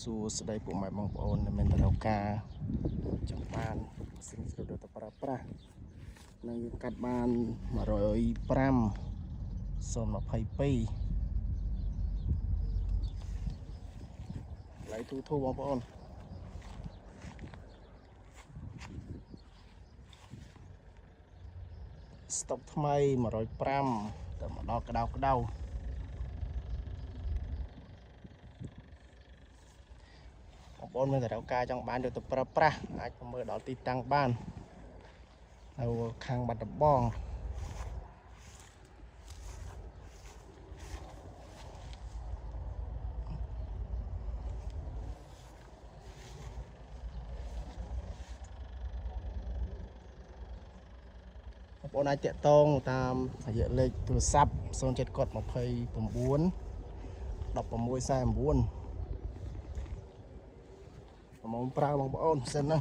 សួស្តីពុកម៉ែបងប្អូនដែលមានតម្រូវការចង់បានសិនស្រូវទៅប្រើប្រាស់នៅកាត់បាន105.022ឡៃទូបងប្អូនស្តុកថ្មី105ទៅមកដល់ក្តៅបងប្អូនមានតម្រូវការចង់បានយកទៅប្រើប្រាស់អាចមើលដល់ទីតាំងបាននៅខាងបាត់ដំបងបងប្អូនអាចតាក់ទងតាមរយៈលេខទូរស័ព្ទ07 29 1649 ប្រមូលប្រើបងប្អូនសិនណា